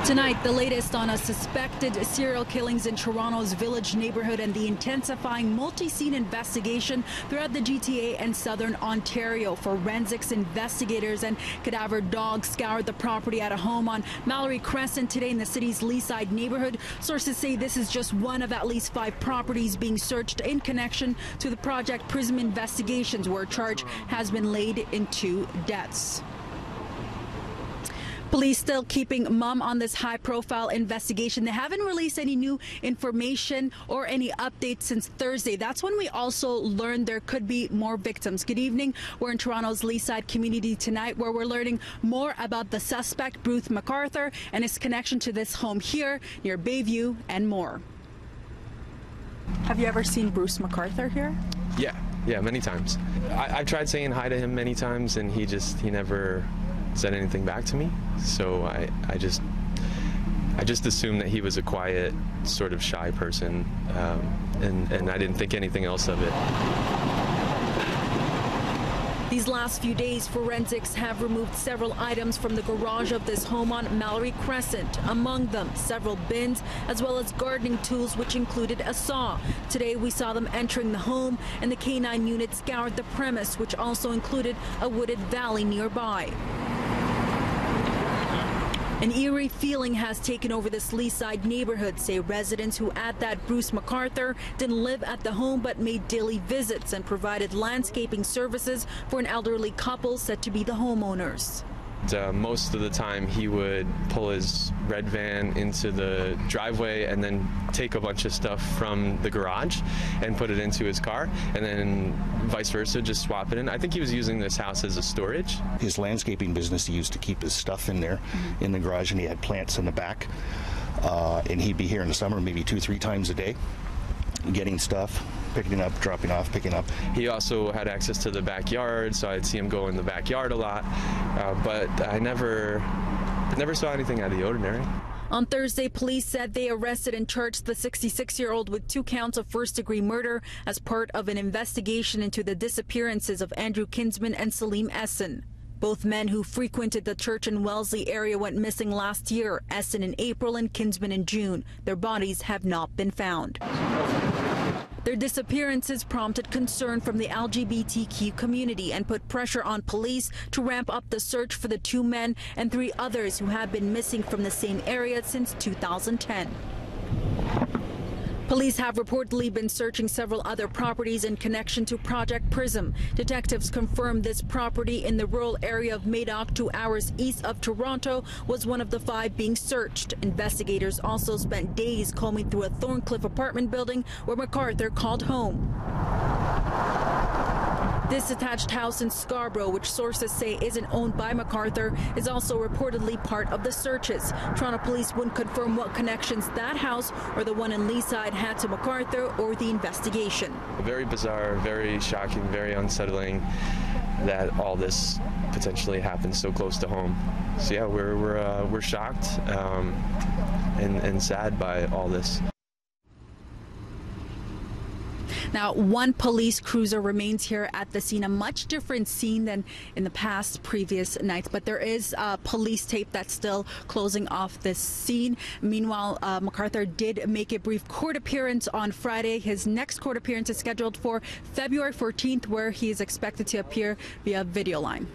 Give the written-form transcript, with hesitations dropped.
Tonight, the latest on a suspected serial killings in Toronto's Village neighborhood and the intensifying multi-scene investigation throughout the GTA and southern Ontario. Forensics investigators and cadaver dogs scoured the property at a home on Mallory Crescent today in the city's Leaside neighborhood. Sources say this is just one of at least 5 properties being searched in connection to the Project Prism investigations, where a charge has been laid in 2 deaths. Police still keeping mum on this high-profile investigation. They haven't released any new information or any updates since Thursday. That's when we also learned there could be more victims. Good evening. We're in Toronto's Leaside community tonight, where we're learning more about the suspect, Bruce MacArthur, and his connection to this home here near Bayview and more. Have you ever seen Bruce MacArthur here? Yeah, many times. I've tried saying hi to him many times, and he never said anything back to me, so I just assumed that he was a quiet, sort of shy person, and I didn't think anything else of it. These last few days, forensics have removed several items from the garage of this home on Mallory Crescent. Among them, several bins, as well as gardening tools, which included a saw. Today, we saw them entering the home, and the K9 unit scoured the premise, which also included a wooded valley nearby. An eerie feeling has taken over this Leaside neighborhood, say residents who add that Bruce MacArthur didn't live at the home but made daily visits and provided landscaping services for an elderly couple said to be the homeowners. Most of the time he would pull his red van into the driveway and then take a bunch of stuff from the garage and put it into his car, and then vice versa, just swap it in. I think he was using this house as a storage. His landscaping business, he used to keep his stuff in there in the garage, and he had plants in the back, and he'd be here in the summer maybe 2-3 times a day getting stuff, picking up, dropping off, picking up. He also had access to the backyard, so I'd see him go in the backyard a lot, but I never saw anything out of the ordinary. On Thursday, police said they arrested and charged the 66-year-old with 2 counts of first-degree murder as part of an investigation into the disappearances of Andrew Kinsman and Salim Essen. Both men who frequented the church in Wellesley area went missing last year, Essen in April and Kinsman in June. Their bodies have not been found. Their disappearances prompted concern from the LGBTQ community and put pressure on police to ramp up the search for the 2 men and 3 others who have been missing from the same area since 2010. Police have reportedly been searching several other properties in connection to Project Prism. Detectives confirmed this property in the rural area of Madoc, 2 hours east of Toronto, was one of the 5 being searched. Investigators also spent days combing through a Thorncliffe apartment building where MacArthur called home. This attached house in Scarborough, which sources say isn't owned by MacArthur, is also reportedly part of the searches. Toronto police wouldn't confirm what connections that house or the one in Leaside had to MacArthur or the investigation. Very bizarre, very shocking, very unsettling that all this potentially happened so close to home. So yeah, we're shocked and sad by all this. Now, 1 police cruiser remains here at the scene, a much different scene than in the previous nights, but there is police tape that's still closing off this scene. Meanwhile, MacArthur did make a brief court appearance on Friday. His next court appearance is scheduled for February 14th, where he is expected to appear via video line.